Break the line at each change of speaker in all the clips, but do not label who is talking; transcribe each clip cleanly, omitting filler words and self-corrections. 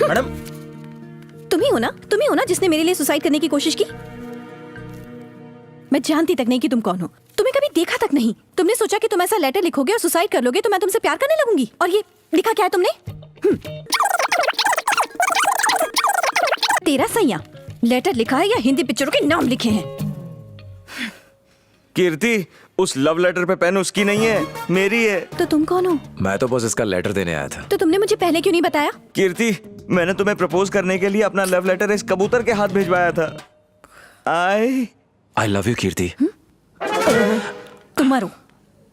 Madam
तुम ही हो ना जिसने मेरे लिए सुसाइड करने की कोशिश की? मैं जानती तक नहीं कि तुम कौन हो, तुम्हें कभी देखा तक नहीं। तुमने सोचा कि तुम ऐसा लेटर लिखोगे और सुसाइड कर लोगे तो मैं तुमसे प्यार करने लगूंगी। और ये लिखा क्या है तुमने? तेरा सैया लेटर लिखा है या हिंदी पिक्चरों के नाम लिखे हैं?
कीर्ति, उस लव लेटर पे पेन उसकी नहीं है, मेरी है।
तो तुम कौन हो?
मैं तो बस इसका लेटर देने आया था।
तो तुमने मुझे पहले क्यों नहीं बताया?
कीर्ति, मैंने तुम्हें प्रपोज करने के लिए अपना लव लेटर इस कबूतर के हाथ भिजवाया था।
आई लव यू कीर्ति।
तुम मरो,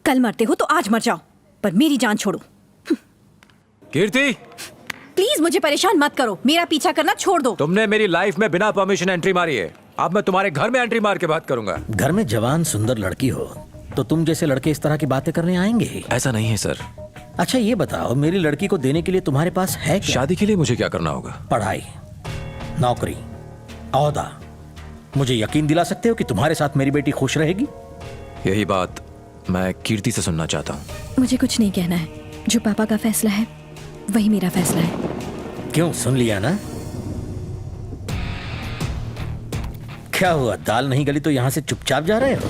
कल मरते हो तो आज मर जाओ, पर मेरी जान छोड़ो।
कीर्ति,
प्लीज मुझे परेशान मत करो, मेरा पीछा करना छोड़ दो।
तुमने मेरी लाइफ में बिना परमिशन एंट्री मारी है, अब मैं तुम्हारे घर में एंट्री मार के बात करूंगा।
घर में जवान सुंदर लड़की हो तो तुम जैसे लड़के इस तरह की बातें करने आएंगे ही।
ऐसा नहीं है सर।
अच्छा ये बताओ, मेरी लड़की को देने के लिए तुम्हारे पास है क्या?
शादी के लिए मुझे क्या करना होगा?
पढ़ाई, नौकरी, ओहदा। मुझे यकीन दिला सकते हो कि तुम्हारे साथ मेरी बेटी खुश रहेगी?
यही बात मैं कीर्ति से सुनना चाहता हूँ।
मुझे कुछ नहीं कहना है, जो पापा का फैसला है वही मेरा फैसला है।
क्यों, सुन लिया ना? क्या हुआ, दाल नहीं गली तो यहां से चुपचाप जा रहे हो?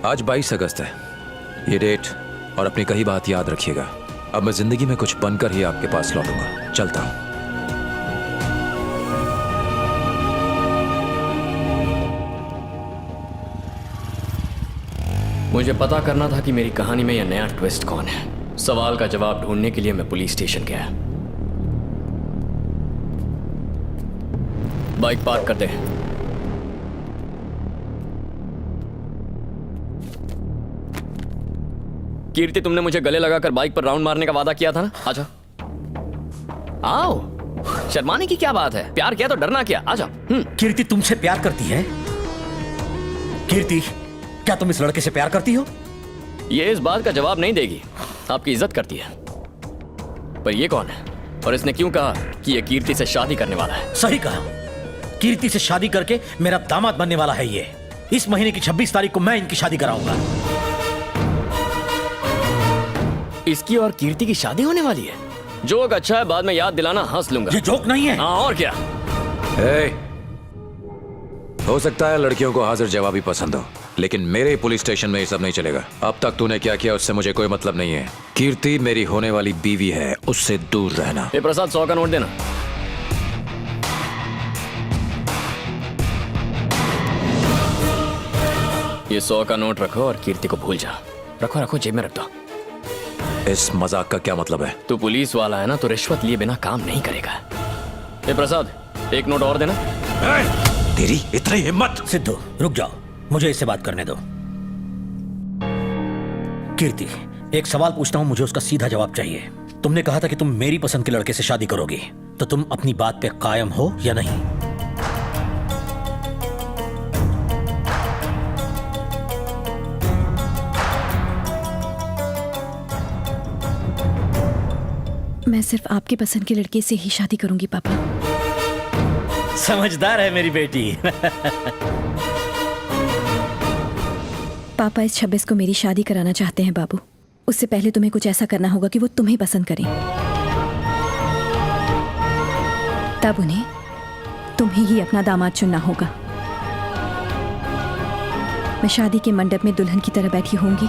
आज 22 अगस्त है, ये डेट और अपनी कही बात याद रखिएगा। अब मैं जिंदगी में कुछ बनकर ही आपके पास लौटूंगा। चलता हूँ।
मुझे पता करना था कि मेरी कहानी में यह नया ट्विस्ट कौन है। सवाल का जवाब ढूंढने के लिए मैं पुलिस स्टेशन गया। बाइक पार्क कर दे। कीर्ति, तुमने मुझे गले लगाकर बाइक पर राउंड मारने का वादा किया था ना? आजा, आओ। शर्माने की क्या बात है? प्यार किया तो डरना क्या? आजा।
कीर्ति तुमसे प्यार करती है? कीर्ति, क्या तुम इस लड़के से प्यार करती हो?
ये इस बात का जवाब नहीं देगी। आपकी इज्जत करती है, पर ये कौन है और इसने क्यों कहा कि ये कीर्ति से शादी करने वाला है?
सही कहा, कीर्ति से शादी करके मेरा दामाद बनने वाला है ये। इस महीने की 26 तारीख को मैं इनकी शादी कराऊंगा।
इसकी और कीर्ति की शादी होने वाली है। जोक अच्छा है, बाद में याद दिलाना, हंस लूंगा।
ये जोक नहीं है।
हाँ, और क्या?
हो सकता है लड़कियों को हाजिर जवाबी पसंद हो, लेकिन मेरे पुलिस स्टेशन में ये सब नहीं चलेगा। अब तक तूने क्या किया उससे मुझे कोई मतलब नहीं है। कीर्ति मेरी होने वाली बीवी है, उससे दूर रहना।
ए प्रसाद, 100 का नोट देना। ये 100 का नोट रखो और कीर्ति को भूल जा। रखो रखो, जेब में रख दो।
इस मजाक का क्या मतलब है?
तू पुलिस वाला है ना, तो रिश्वत लिए बिना काम नहीं करेगा। ए प्रसाद, एक नोट और देना।
तेरी इतनी हिम्मत!
सिद्धू रुक जाओ, मुझे इससे बात करने दो। कीर्ति, एक सवाल पूछता हूं, मुझे उसका सीधा जवाब चाहिए। तुमने कहा था कि तुम मेरी पसंद के लड़के से शादी करोगी, तो तुम अपनी बात पे कायम हो या नहीं?
मैं सिर्फ आपकी पसंद के लड़के से ही शादी करूंगी पापा।
समझदार है मेरी बेटी।
पापा इस 26 को मेरी शादी कराना चाहते हैं बाबू। उससे पहले तुम्हें कुछ ऐसा करना होगा कि वो तुम्हें पसंद करें, तब उन्हें तुम्हें ही अपना दामाद चुनना होगा। मैं शादी के मंडप में दुल्हन की तरह बैठी होंगी,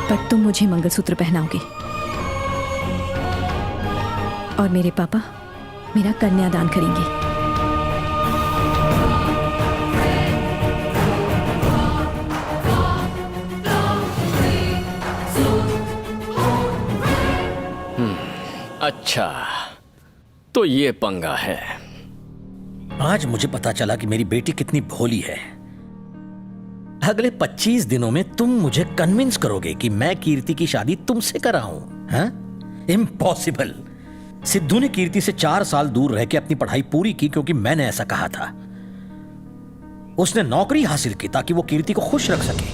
पर तुम मुझे मंगलसूत्र पहनाओगे और मेरे पापा मेरा कन्यादान करेंगे।
अच्छा, तो ये पंगा है।
आज मुझे पता चला कि मेरी बेटी कितनी भोली है। अगले 25 दिनों में तुम मुझे कन्विंस करोगे कि मैं कीर्ति की शादी तुमसे कराऊं? हाँ? इम्पॉसिबल। सिद्धू ने कीर्ति से 4 साल दूर रह के अपनी पढ़ाई पूरी की क्योंकि मैंने ऐसा कहा था। उसने नौकरी हासिल की ताकि वो कीर्ति को खुश रख सके।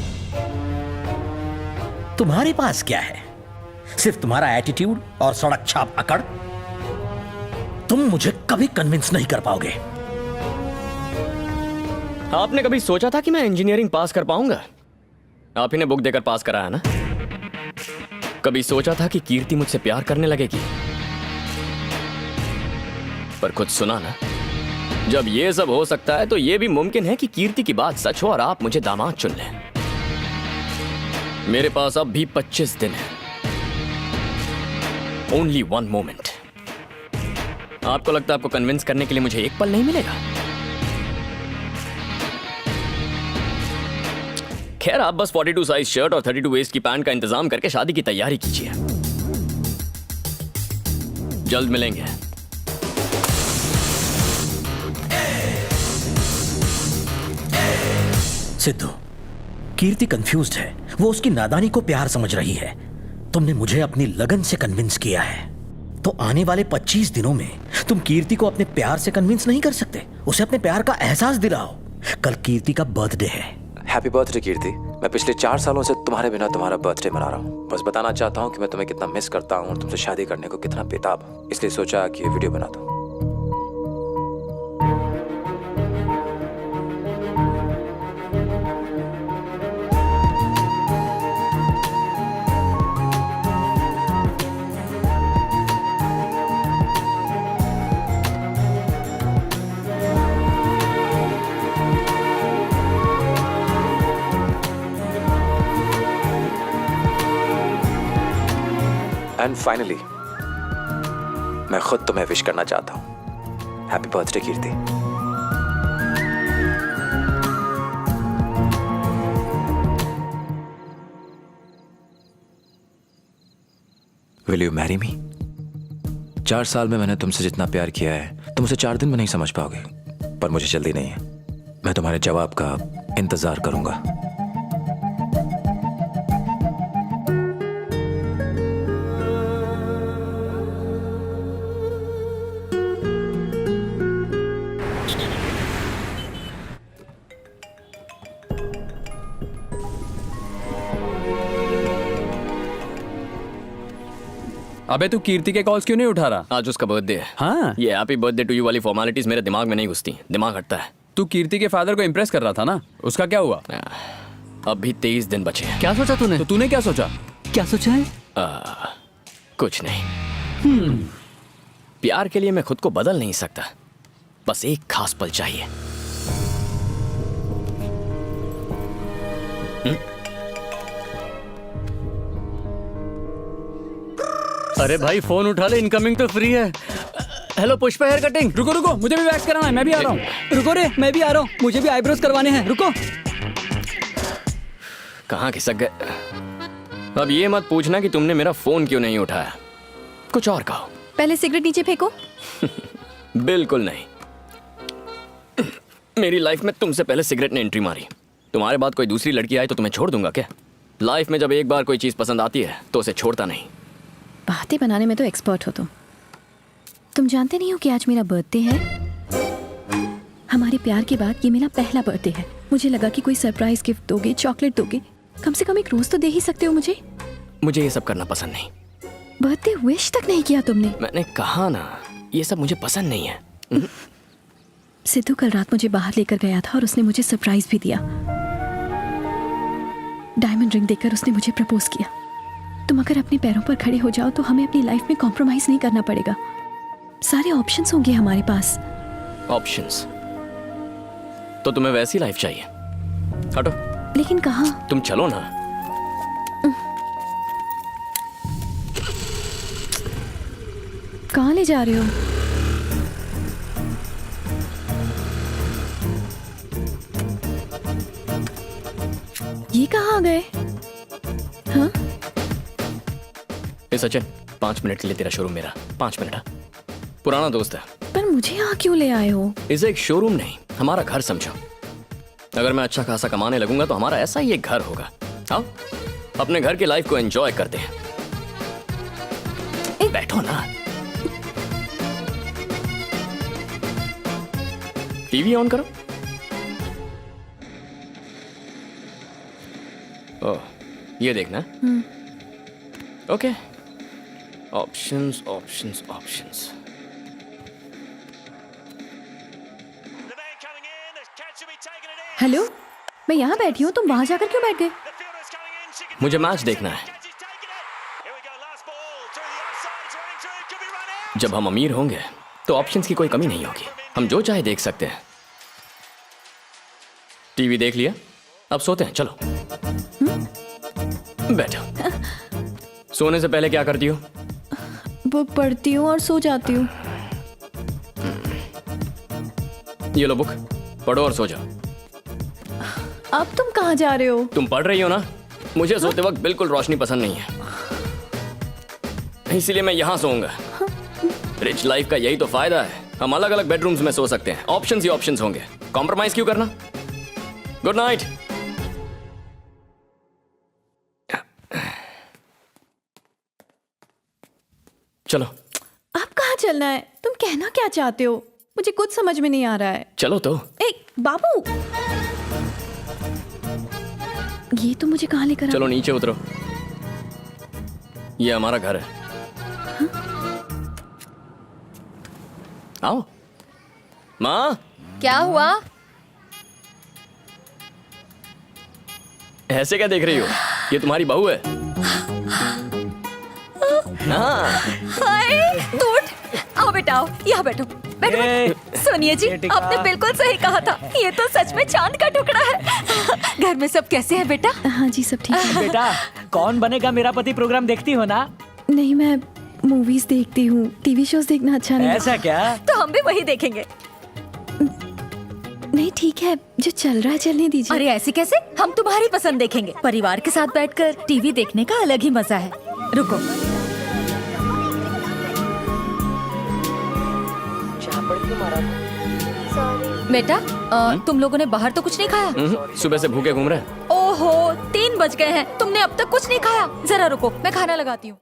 तुम्हारे पास क्या है? सिर्फ तुम्हारा एटीट्यूड और सड़क छाप अकड़। तुम मुझे कभी कन्विंस नहीं कर पाओगे।
आपने कभी सोचा था कि मैं इंजीनियरिंग पास कर पाऊंगा? आप ही ने बुक देकर पास कराया ना? कभी सोचा था कि कीर्ति मुझसे प्यार करने लगेगी? पर खुद सुना ना, जब ये सब हो सकता है तो ये भी मुमकिन है कि कीर्ति की बात सच हो और आप मुझे दामाद चुन लें। मेरे पास अब भी 25 दिन है। Only one moment. आपको लगता है आपको कन्विंस करने के लिए मुझे एक पल नहीं मिलेगा? खैर, आप बस 42 साइज शर्ट और 32 वेस्ट की पैंट का इंतजाम करके शादी की तैयारी कीजिए। जल्द मिलेंगे।
सिद्धू, कीर्ति कंफ्यूज्ड है। वो उसकी नादानी को प्यार समझ रही है। तुमने मुझे अपनी लगन से कन्विंस किया है, तो आने वाले 25 दिनों में तुम कीर्ति को अपने प्यार से कन्विंस नहीं कर सकते? उसे अपने प्यार का एहसास दिलाओ। कल कीर्ति का बर्थडे है।
हैप्पी बर्थडे कीर्ति। मैं पिछले 4 सालों से तुम्हारे बिना तुम्हारा बर्थडे मना रहा हूँ। बस बताना चाहता हूँ कि मैं तुम्हें कितना मिस करता हूँ और तुमसे शादी करने को कितना बेताब हूँ। इसलिए सोचा कि ये वीडियो बना दूँ। एंड फाइनली मैं खुद तुम्हें विश करना चाहता हूं। Happy birthday Kirti. Will you marry me? 4 साल में मैंने तुमसे जितना प्यार किया है तुम उसे 4 दिन में नहीं समझ पाओगे, पर मुझे जल्दी नहीं है। मैं तुम्हारे जवाब का इंतजार करूंगा।
अबे तू कीर्ति के कॉल्स क्यों नहीं उठा रहा?
आज उसका बर्थडे है।
हाँ,
ये हैप्पी बर्थडे टू यू वाली फॉर्मेलिटीज मेरे दिमाग में नहीं घुसती, दिमाग हटता है।
तू कीर्ति के फादर को इम्प्रेस कर रहा था ना, उसका क्या हुआ?
अब भी 23 दिन बचे हैं।
क्या सोचा तूने? तो तूने क्या सोचा? क्या सोचा है?
कुछ नहीं। प्यार के लिए मैं खुद को बदल नहीं सकता, बस एक खास पल चाहिए।
अरे भाई फोन उठा ले, इनकमिंग तो फ्री है। Hello Pushpa hair cutting.
रुको रुको, मुझे भी वैक्स कराना है, मैं भी आ रहा हूँ।
रुको रे, मैं भी आ रहा हूँ, मुझे भी आईब्रोज करवाने हैं। रुको।
कहाँ खिसक गए? अब ये मत पूछना कि तुमने मेरा फोन क्यों नहीं उठाया, कुछ और कहो।
पहले सिगरेट नीचे फेंको।
बिल्कुल नहीं। मेरी लाइफ में तुमसे पहले सिगरेट ने एंट्री मारी। तुम्हारे बाद कोई दूसरी लड़की आई तो तुम्हें छोड़ दूंगा क्या? लाइफ में जब एक बार कोई चीज पसंद आती है तो उसे छोड़ता नहीं।
बातें बनाने में तो एक्सपर्ट हो तुम जानते नहीं हो कि आज मेरा बर्थडे है? हमारे प्यार के बाद ये मेरा पहला बर्थडे है। मुझे लगा कि कोई सरप्राइज गिफ्ट दोगे, चॉकलेट दोगे, कम से कम एक रोज तो दे ही सकते हो मुझे।
मुझे ये सब करना पसंद नहीं।
बर्थडे विश तक नहीं किया तुमने।
मैंने कहा ना, ये सब मुझे पसंद नहीं है।
सिद्धू कल रात मुझे बाहर लेकर गया था और उसने मुझे सरप्राइज भी दिया। डायमंड रिंग देकर उसने मुझे प्रपोज किया। तुम अगर अपने पैरों पर खड़े हो जाओ तो हमें अपनी लाइफ में कॉम्प्रोमाइज नहीं करना पड़ेगा। सारे ऑप्शंस होंगे हमारे पास।
ऑप्शंस? तो तुम्हें वैसी लाइफ चाहिए? हटो।
लेकिन कहाँ?
तुम चलो ना।
कहाँ ले जा रहे हो? ये कहाँ आ गए? हाँ?
सचिन, 5 मिनट के लिए तेरा शोरूम मेरा। 5 मिनट। पुराना दोस्त है।
पर मुझे यहाँ क्यों ले आए हो?
इसे एक शोरूम नहीं, हमारा घर समझो। अगर मैं अच्छा खासा कमाने लगूंगा तो हमारा ऐसा ही एक घर होगा। आओ अपने घर की लाइफ को एंजॉय करते हैं। बैठो ना। टीवी ऑन करो। ओह, ये देखना। Okay. Options options options.
Hello, मैं यहाँ बैठी हूँ, तुम वहां जाकर क्यों बैठ गए?
मुझे मैच देखना है। जब हम अमीर होंगे तो ऑप्शंस की कोई कमी नहीं होगी, हम जो चाहे देख सकते हैं। टीवी देख लिया, अब सोते हैं, चलो बैठो। सोने से पहले क्या करती हो?
बुक पढ़ती हूँ और सो जाती हूँ।
ये लो बुक, पढ़ो और सो जाओ।
अब तुम कहाँ जा रहे हो?
तुम पढ़ रही हो ना, मुझे सोते वक्त बिल्कुल रोशनी पसंद नहीं है, इसीलिए मैं यहां सोऊंगा। रिच लाइफ का यही तो फायदा है, हम अलग अलग बेडरूम्स में सो सकते हैं, ऑप्शंस ही ऑप्शंस होंगे, कॉम्प्रोमाइज क्यों करना। Good night. चलो
अब कहाँ चलना है? तुम कहना क्या चाहते हो? मुझे कुछ समझ में नहीं आ रहा है।
चलो तो।
ए बाबू, ये तो मुझे कहाँ लेकर
चलो नीचे उतरो, ये हमारा घर है। आओ। माँ,
क्या हुआ?
ऐसे क्या देख रही हो? ये तुम्हारी बहू है। हाँ।
हाय, तू उठ, आओ बेटा, आओ, यहाँ बैठो, बैठो, बैठो। सुनिए जी, आपने बिल्कुल सही कहा था, ये तो सच में चांद का टुकड़ा है। घर में सब कैसे हैं बेटा?
हाँ जी, सब ठीक है।
बेटा, कौन बनेगा मेरा पति प्रोग्राम देखती हो ना?
नहीं, मैं मूवीज देखती हूँ, टीवी शोज देखना अच्छा नहीं।
ऐसा क्या?
तो हम भी वही देखेंगे।
नहीं ठीक है, जो चल रहा है चलने दीजिए।
अरे ऐसे कैसे? हम तुम्हारी पसंद देखेंगे। परिवार के साथ बैठकर टीवी देखने का अलग ही मजा है। रुको। बेटा, तुम लोगों ने बाहर तो कुछ नहीं खाया?
सुबह से भूखे घूम रहे हैं।
ओहो, 3 बज गए हैं, तुमने अब तक कुछ नहीं खाया। जरा रुको, मैं खाना लगाती हूँ।